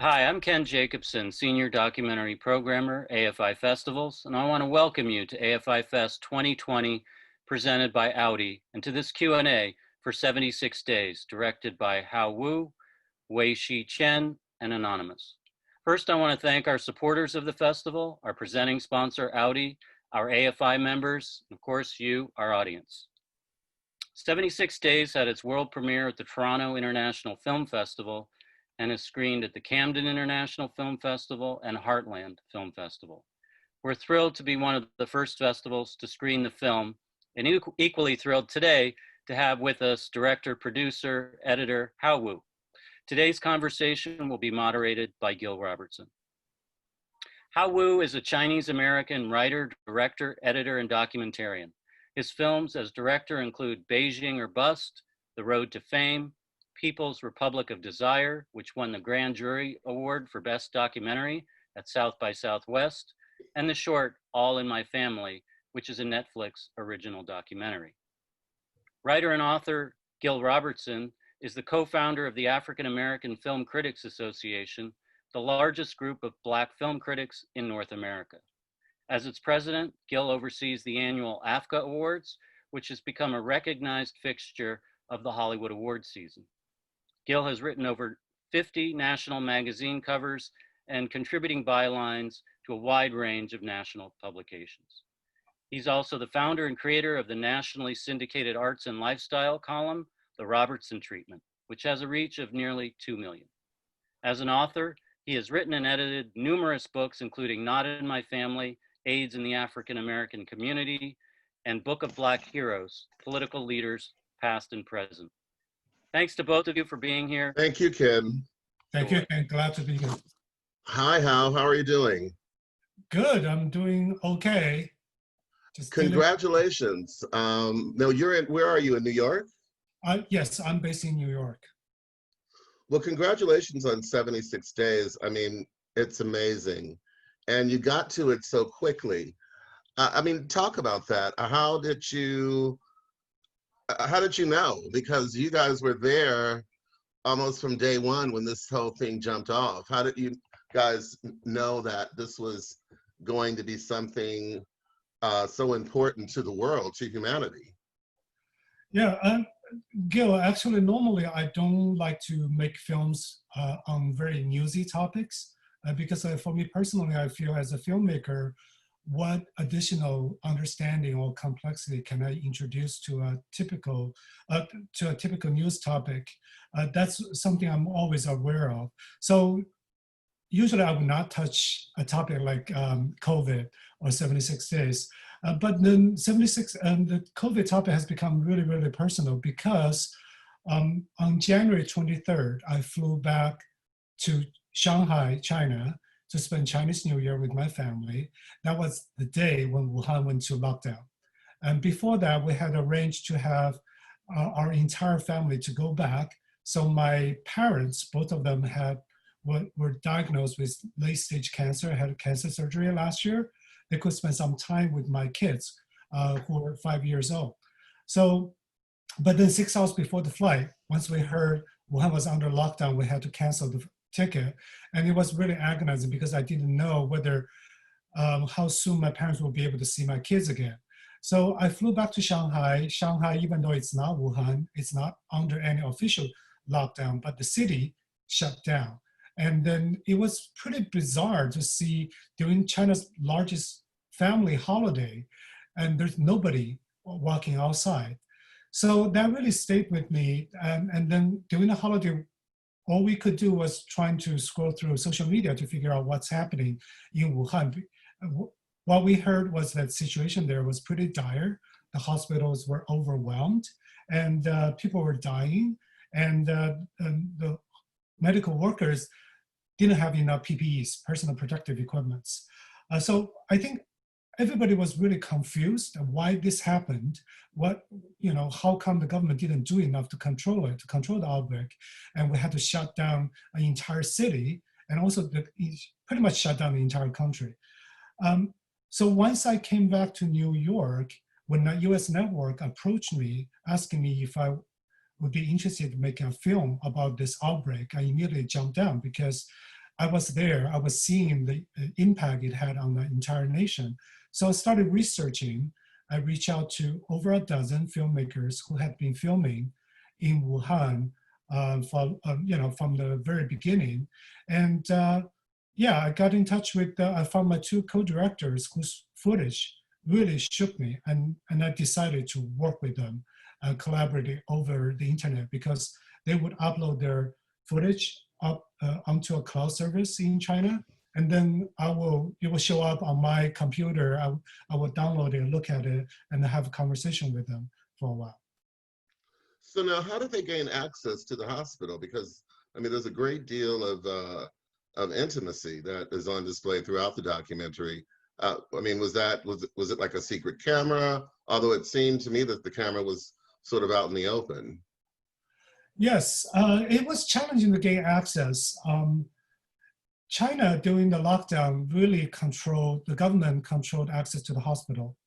Hi, I'm Ken Jacobson, Senior Documentary Programmer, AFI Festivals, and I want to welcome you to AFI Fest 2020, presented by Audi, and to this Q&A for 76 days, directed by Hao Wu, Wei Shi Chen, and Anonymous. First, I want to thank our supporters of the festival, our presenting sponsor, Audi, our AFI members, and of course, you, our audience. 76 Days had its world premiere at the Toronto International Film Festival and is screened at the Camden International Film Festival and Heartland Film Festival. We're thrilled to be one of the first festivals to screen the film, and equally thrilled today to have with us director, producer, editor, Hao Wu. Today's conversation will be moderated by Gil Robertson. Hao Wu is a Chinese-American writer, director, editor, and documentarian. His films as director include Beijing or Bust, The Road to Fame, People's Republic of Desire, which won the Grand Jury Award for Best Documentary at South by Southwest, and the short All in My Family, which is a Netflix original documentary. Writer and author Gil Robertson is the co-founder of the African American Film Critics Association, the largest group of Black film critics in North America. As its president, Gil oversees the annual AFCA Awards, which has become a recognized fixture of the Hollywood awards season. Gil has written over 50 national magazine covers and contributing bylines to a wide range of national publications. He's also the founder and creator of the nationally syndicated arts and lifestyle column, The Robertson Treatment, which has a reach of nearly 2 million. As an author, he has written and edited numerous books, including Not in My Family, AIDS in the African American Community, and Book of Black Heroes, Political Leaders, Past and Present. Thanks to both of you for being here. Thank you, Ken. Thank you, Ken. Glad to be here. Hi, Hal. How are you doing? Good. I'm doing okay. Congratulations. No, where are you, in New York? Yes, I'm based in New York. Well, congratulations on 76 days. I mean, it's amazing. And you got to it so quickly. I mean, talk about that. How did you know? Because you guys were there almost from day one when this whole thing jumped off. How did you guys know that this was going to be something so important to the world, to humanity? Yeah, Gil, actually, normally I don't like to make films on very newsy topics because for me personally, I feel as a filmmaker, what additional understanding or complexity can I introduce to a typical news topic? That's something I'm always aware of. So usually I would not touch a topic like COVID or 76 days. But then the COVID topic has become really, really personal because on January 23rd, I flew back to Shanghai, China, to spend Chinese New Year with my family. That was the day when Wuhan went to lockdown. And before that, we had arranged to have our entire family to go back. So my parents, both of them were diagnosed with late-stage cancer, had cancer surgery last year. They could spend some time with my kids who were 5 years old. So, but then 6 hours before the flight, once we heard Wuhan was under lockdown, we had to cancel the ticket. And it was really agonizing because I didn't know whether how soon my parents will be able to see my kids again. So I flew back to Shanghai. Shanghai, even though it's not Wuhan, it's not under any official lockdown, but the city shut down. And then it was pretty bizarre to see during China's largest family holiday, and there's nobody walking outside. So that really stayed with me. And then during the holiday, all we could do was trying to scroll through social media to figure out what's happening in Wuhan. What we heard was that situation there was pretty dire. The hospitals were overwhelmed and people were dying, and the medical workers didn't have enough PPEs, personal protective equipments. So I think everybody was really confused why this happened. How come the government didn't do enough to control it, to control the outbreak? And we had to shut down an entire city and also pretty much shut down the entire country. So once I came back to New York, when a US network approached me, asking me if I would be interested in making a film about this outbreak, I immediately jumped down because I was there, I was seeing the impact it had on the entire nation. So I started researching. I reached out to over a dozen filmmakers who had been filming in Wuhan from the very beginning. And yeah, I got in touch with, I found my two co-directors whose footage really shook me. And I decided to work with them, collaborating over the internet, because they would upload their footage up onto a cloud service in China. And then it will show up on my computer. I will download it, look at it, and have a conversation with them for a while. So now, how did they gain access to the hospital? Because I mean, there's a great deal of intimacy that is on display throughout the documentary. I mean, was it like a secret camera? Although it seemed to me that the camera was sort of out in the open. Yes, it was challenging to gain access. China, during the lockdown, really the government controlled access to the hospital.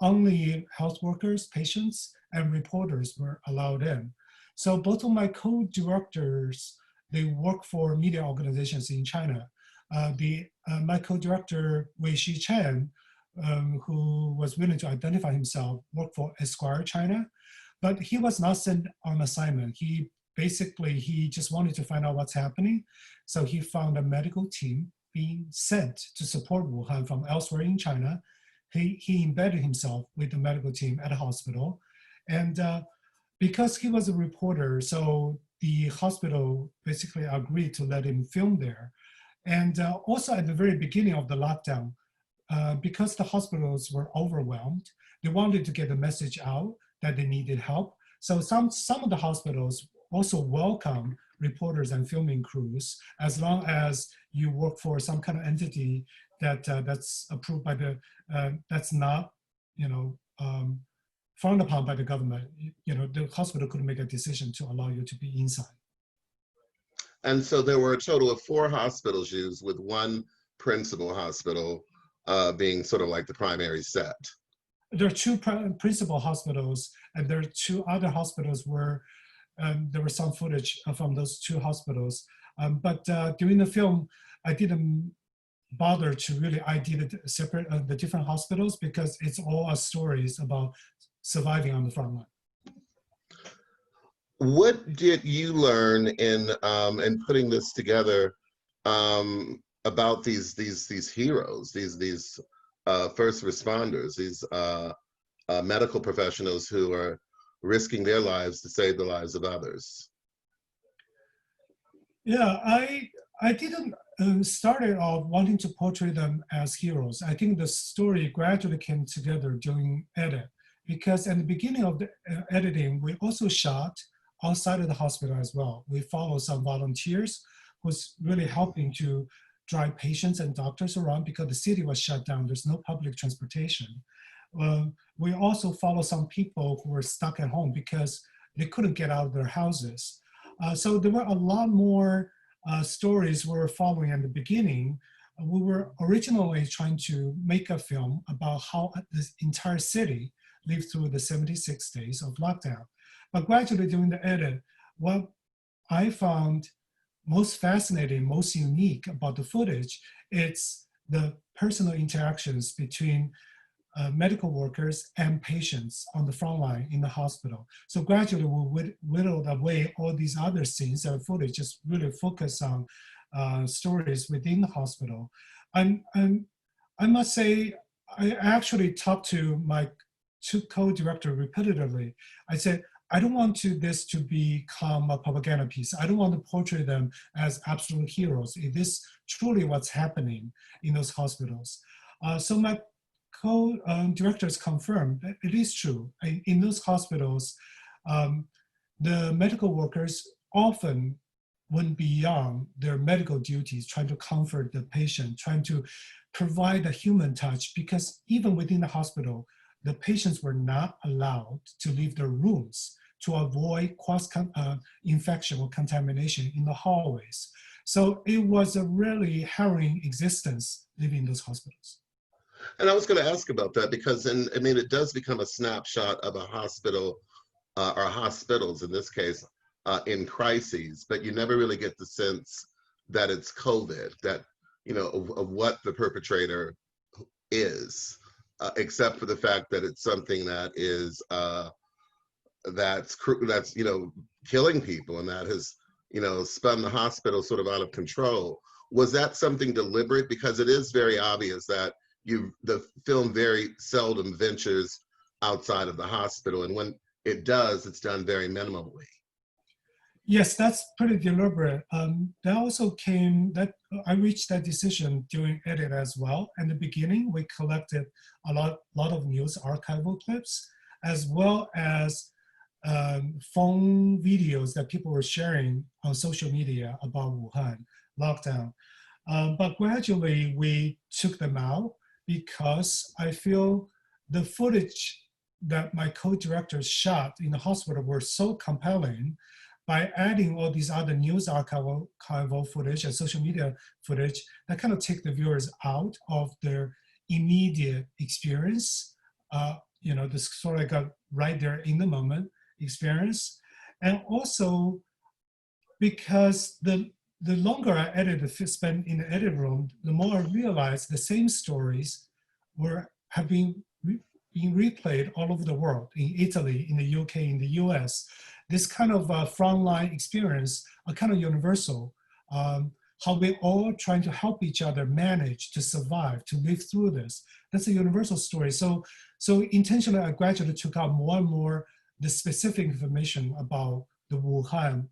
Only health workers, patients, and reporters were allowed in. So both of my co-directors, they work for media organizations in China. My co-director, Wei Shi Chen, who was willing to identify himself, worked for Esquire China, but he was not sent on assignment. He just wanted to find out what's happening. So he found a medical team being sent to support Wuhan from elsewhere in China. He embedded himself with the medical team at a hospital. And because he was a reporter, so the hospital basically agreed to let him film there. And also at the very beginning of the lockdown, because the hospitals were overwhelmed, they wanted to get the message out that they needed help. So some of the hospitals also welcome reporters and filming crews, as long as you work for some kind of entity that's approved by that's not, frowned upon by the government. The hospital could make a decision to allow you to be inside. And so there were a total of 4 hospitals used, with one principal hospital being sort of like the primary set. There are 2 principal hospitals, and there are 2 other hospitals where there was some footage from those 2 hospitals. But during the film, I didn't bother to really ID the different hospitals, because it's all stories about surviving on the front line. What did you learn in putting this together about these heroes, these first responders, these medical professionals who are risking their lives to save the lives of others? Yeah, I didn't started off wanting to portray them as heroes. I think the story gradually came together during edit, because at the beginning of the editing, we also shot outside of the hospital as well. We follow some volunteers who's really helping to drive patients and doctors around, because the city was shut down. There's no public transportation. We also follow some people who were stuck at home because they couldn't get out of their houses. So there were a lot more stories we were following at the beginning. We were originally trying to make a film about how this entire city lived through the 76 days of lockdown. But gradually during the edit, what I found most fascinating, most unique about the footage, it's the personal interactions between medical workers and patients on the front line in the hospital. So gradually we whittled away all these other scenes and footage, just really focus on stories within the hospital. And I must say, I actually talked to my 2 co-directors repeatedly. I said, I don't want this to become a propaganda piece. I don't want to portray them as absolute heroes. It is truly what's happening in those hospitals. So my co-directors confirmed that it is true. In those hospitals, the medical workers often went beyond their medical duties, trying to comfort the patient, trying to provide a human touch, because even within the hospital, the patients were not allowed to leave their rooms to avoid infection or contamination in the hallways. So it was a really harrowing existence living in those hospitals. And I was going to ask about that, because I mean, it does become a snapshot of a hospital or hospitals in this case in crises, but you never really get the sense that it's COVID, that, of what the perpetrator is, except for the fact that it's something that is, that's killing people, and that has spun the hospital sort of out of control. Was that something deliberate? Because it is very obvious that the film very seldom ventures outside of the hospital, and when it does, it's done very minimally. Yes, that's pretty deliberate. That also came, that I reached that decision during edit as well. In the beginning, we collected a lot of news archival clips, as well as phone videos that people were sharing on social media about Wuhan lockdown. But gradually we took them out because I feel the footage that my co-directors shot in the hospital were so compelling. By adding all these other news archival footage and social media footage, that kind of take the viewers out of their immediate experience, this sort of like a right there in the moment experience. And also because the longer I spent in the edit room, the more I realized the same stories have been being replayed all over the world, in Italy, in the UK, in the US. This kind of frontline experience are kind of universal. How we're all trying to help each other manage to survive, to live through this. That's a universal story. So intentionally, I gradually took out more and more the specific information about the Wuhan,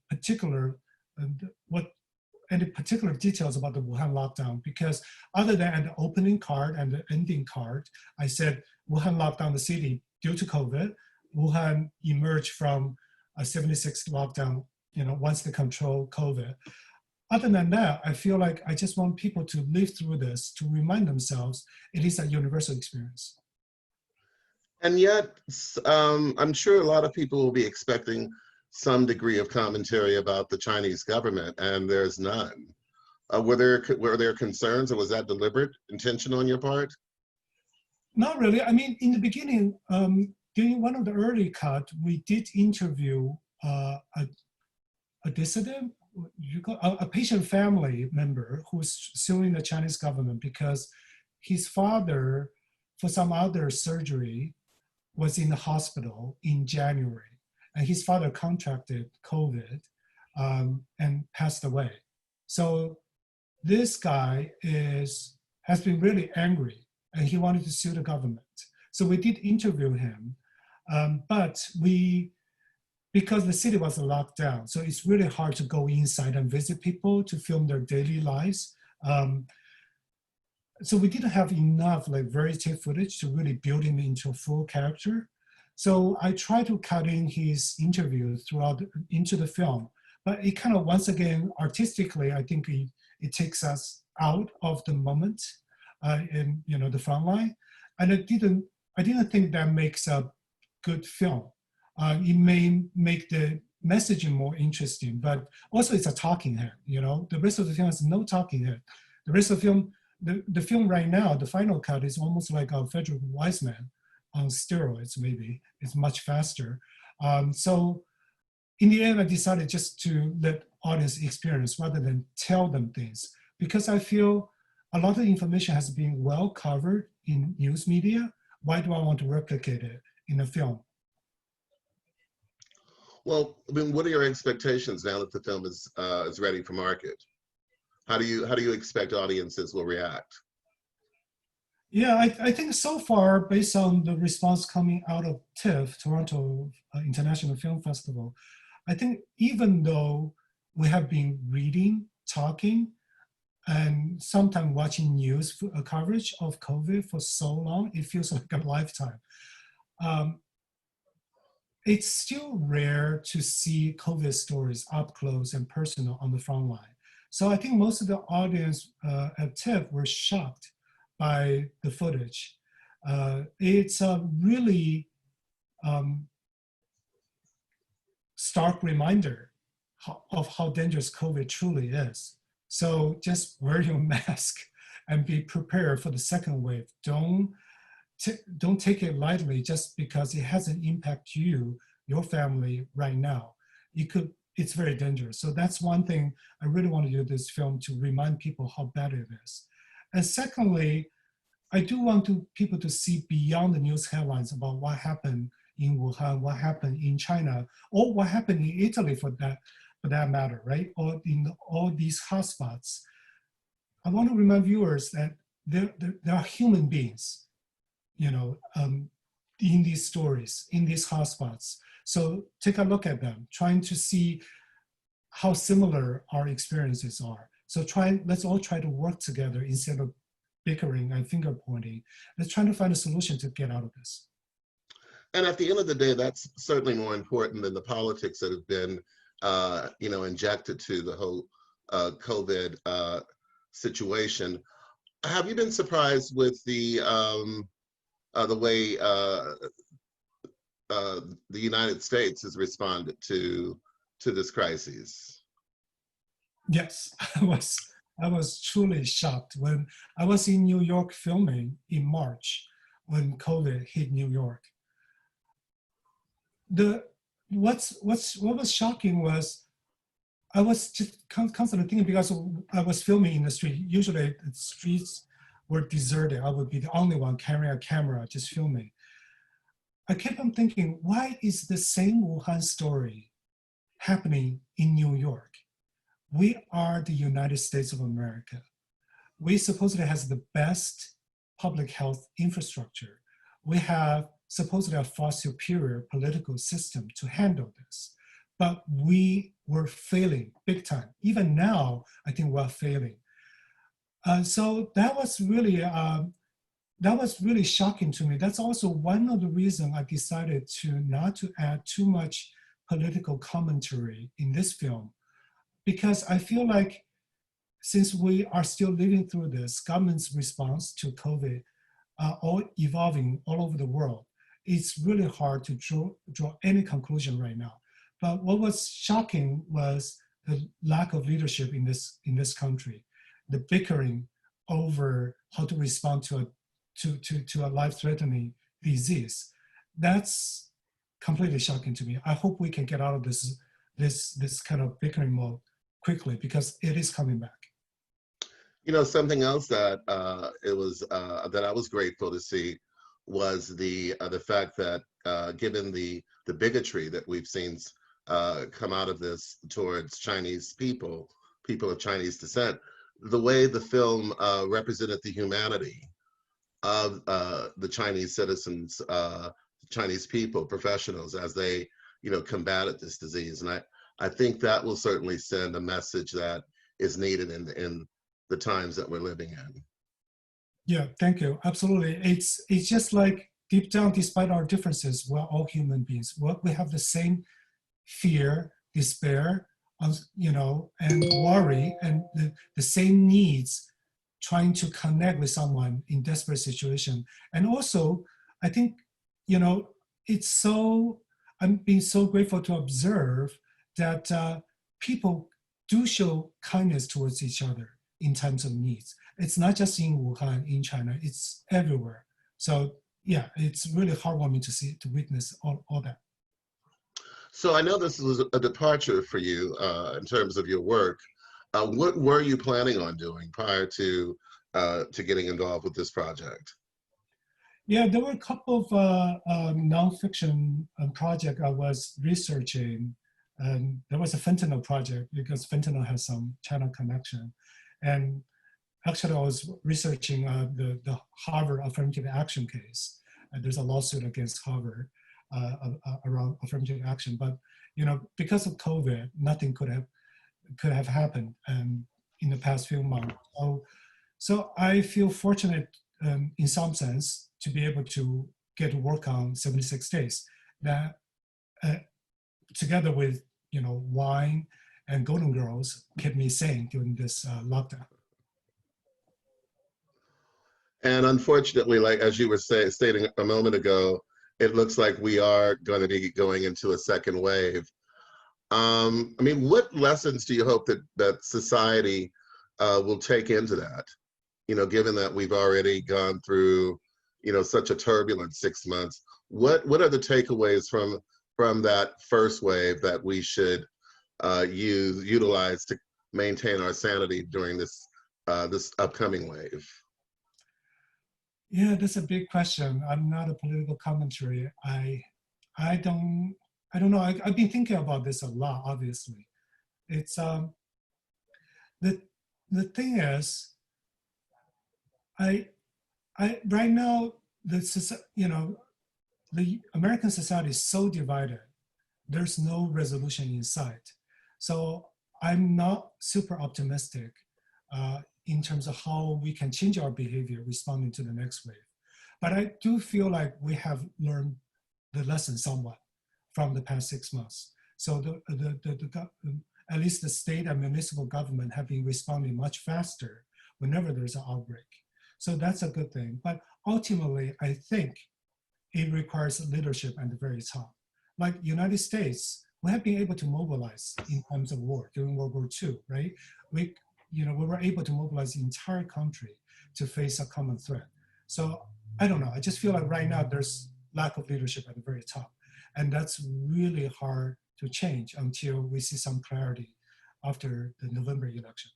any particular details about the Wuhan lockdown, because other than the opening card and the ending card, I said Wuhan locked down the city due to COVID. Wuhan emerged from a 76 lockdown, once they control COVID. Other than that, I feel like I just want people to live through this, to remind themselves it is a universal experience. And yet, I'm sure a lot of people will be expecting some degree of commentary about the Chinese government, and there's none. Were there concerns, or was that deliberate, intentional on your part? Not really. I mean, in the beginning, during one of the early cuts, we did interview a dissident, a patient family member who's suing the Chinese government because his father, for some other surgery, was in the hospital in January, and his father contracted COVID and passed away. So this guy has been really angry, and he wanted to sue the government. So we did interview him, but because the city was locked down, so it's really hard to go inside and visit people to film their daily lives. So we didn't have enough verite footage to really build him into a full character. So I tried to cut in his interview into the film, but it kind of, once again, artistically, I think it takes us out of the moment in the front line. And I didn't think that makes a good film. It may make the messaging more interesting, but also it's a talking head. The rest of the film has no talking head. The rest of the film, the film right now, the final cut is almost like a Frederick Wiseman on steroids. Maybe it's much faster. So in the end, I decided just to let audience experience rather than tell them things, because I feel a lot of information has been well covered in news media. Why do I want to replicate it in a film? Well, I mean, what are your expectations now that the film is ready for market? How do you expect audiences will react? Yeah, I think so far, based on the response coming out of TIFF, Toronto International Film Festival, I think even though we have been reading, talking, and sometimes watching news coverage of COVID for so long, it feels like a lifetime. It's still rare to see COVID stories up close and personal on the front line. So I think most of the audience at TIFF were shocked by the footage. It's a really stark reminder of how dangerous COVID truly is. So just wear your mask and be prepared for the second wave. Don't take it lightly just because it hasn't impacted you, your family right now. It could it's very dangerous. So that's one thing I really want to do this film, to remind people how bad it is. And secondly, I do want people to see beyond the news headlines about what happened in Wuhan, what happened in China, or what happened in Italy for that matter, right? Or in all these hotspots. I want to remind viewers that there are human beings, in these stories, in these hotspots. So take a look at them, trying to see how similar our experiences are. So let's all try to work together instead of bickering and finger pointing. Let's try to find a solution to get out of this. And at the end of the day, that's certainly more important than the politics that have been, injected to the whole COVID situation. Have you been surprised with the way the United States has responded to this crisis? Yes, I was truly shocked when I was in New York filming in March when COVID hit New York. What was shocking was I was just constantly thinking, because I was filming in the street. Usually the streets were deserted. I would be the only one carrying a camera, just filming. I kept on thinking, why is the same Wuhan story happening in New York? We are the United States of America. We supposedly have the best public health infrastructure. We have supposedly a far superior political system to handle this. But we were failing big time. Even now, I think we're failing. So that was really shocking to me. That's also one of the reasons I decided not to add too much political commentary in this film, because I feel like since we are still living through this, government's response to COVID all evolving all over the world, it's really hard to draw any conclusion right now. But what was shocking was the lack of leadership in this country, the bickering over how to respond to a life-threatening disease. That's completely shocking to me. I hope we can get out of this kind of bickering mode quickly, because it is coming back. Something else that that I was grateful to see was the fact that given the bigotry that we've seen come out of this towards Chinese people of Chinese descent, the way the film represented the humanity of the Chinese citizens, Chinese people, professionals, as they combated this disease. And I think that will certainly send a message that is needed in the times that we're living in. Yeah, thank you. Absolutely. It's just like deep down, despite our differences, we're all human beings. We have the same fear, despair, and worry, and the same needs, trying to connect with someone in desperate situation. And also, I think, I'm being so grateful to observe that people do show kindness towards each other in times of needs. It's not just in Wuhan, in China, it's everywhere. So yeah, it's really heartwarming to witness all that. So I know this was a departure for you in terms of your work. What were you planning on doing prior to getting involved with this project? Yeah, there were a couple of nonfiction projects I was researching. There was a fentanyl project, because fentanyl has some China connection. And actually, I was researching the Harvard affirmative action case. There's a lawsuit against Harvard around affirmative action. But because of COVID, nothing could have happened in the past few months. So I feel fortunate in some sense to be able to get to work on 76 Days. That together with wine and Golden Girls kept me sane during this lockdown. And unfortunately, like as you were stating a moment ago, it looks like we are going to be going into a second wave. What lessons do you hope that society will take into that? Given that we've already gone through, such a turbulent 6 months, what are the takeaways from that first wave that we should utilize to maintain our sanity during this this upcoming wave? Yeah, that's a big question. I'm not a political commentary. I don't know. I've been thinking about this a lot. Obviously, it's the the thing is, I right now the American society is so divided. There's no resolution in sight. So I'm not super optimistic in terms of how we can change our behavior responding to the next wave. But I do feel like we have learned the lesson somewhat from the past 6 months. So at least the state and municipal government have been responding much faster whenever there's an outbreak. So that's a good thing. But ultimately, I think it requires leadership at the very top. Like United States, we have been able to mobilize in times of war during World War II, right? We were able to mobilize the entire country to face a common threat. So I don't know. I just feel like right now there's lack of leadership at the very top, and that's really hard to change until we see some clarity after the November election.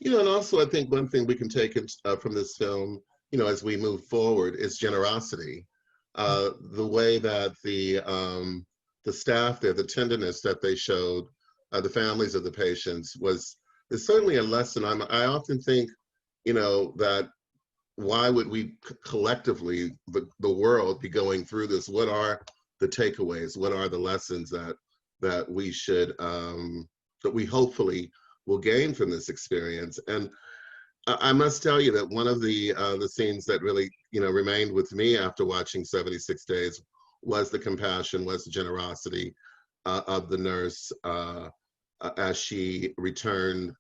You know, and also I think one thing we can take from this film, you know, as we move forward, is generosity. The way that the staff there, the tenderness that they showed the families of the patients is certainly a lesson. I often think, you know, that why would we collectively, the world, be going through this? What are the takeaways? What are the lessons that we should, that we hopefully will gain from this experience? And I must tell you that one of the scenes that really, you know, remained with me after watching 76 Days was the compassion, was the generosity of the nurse as she returned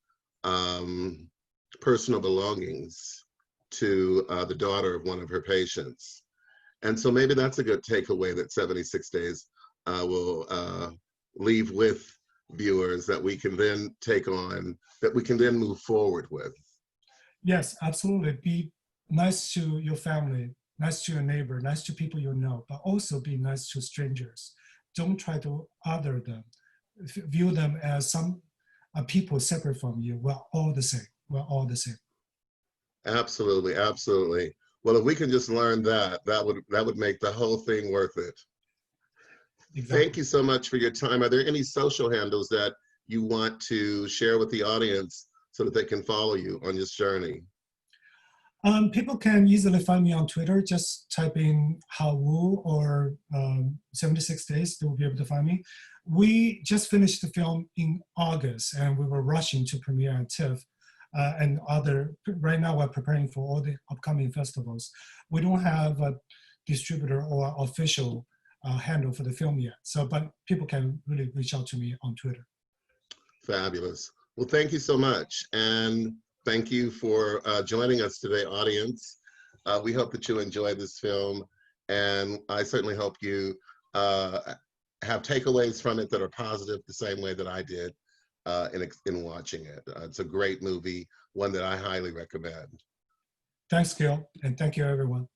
personal belongings to the daughter of one of her patients. And so maybe that's a good takeaway that 76 Days will leave with viewers, that we can then take on, that we can then move forward with. Yes, absolutely. Be nice to your family, nice to your neighbor, nice to people you know, but also be nice to strangers. Don't try to other them. View them as some people separate from you. We're all the same. We're all the same. Absolutely, absolutely. Well, if we can just learn that, that would make the whole thing worth it. Exactly. Thank you so much for your time. Are there any social handles that you want to share with the audience so that they can follow you on this journey? People can easily find me on Twitter. Just type in Hao Wu or 76 Days, they will be able to find me. We just finished the film in August, and we were rushing to premiere at TIFF and right now we're preparing for all the upcoming festivals. We don't have a distributor or official handle for the film yet. So, but people can really reach out to me on Twitter. Fabulous. Well, thank you so much. And thank you for joining us today, audience. We hope that you enjoyed this film. And I certainly hope you have takeaways from it that are positive the same way that I did in watching it. It's a great movie, one that I highly recommend. Thanks, Gil, and thank you, everyone.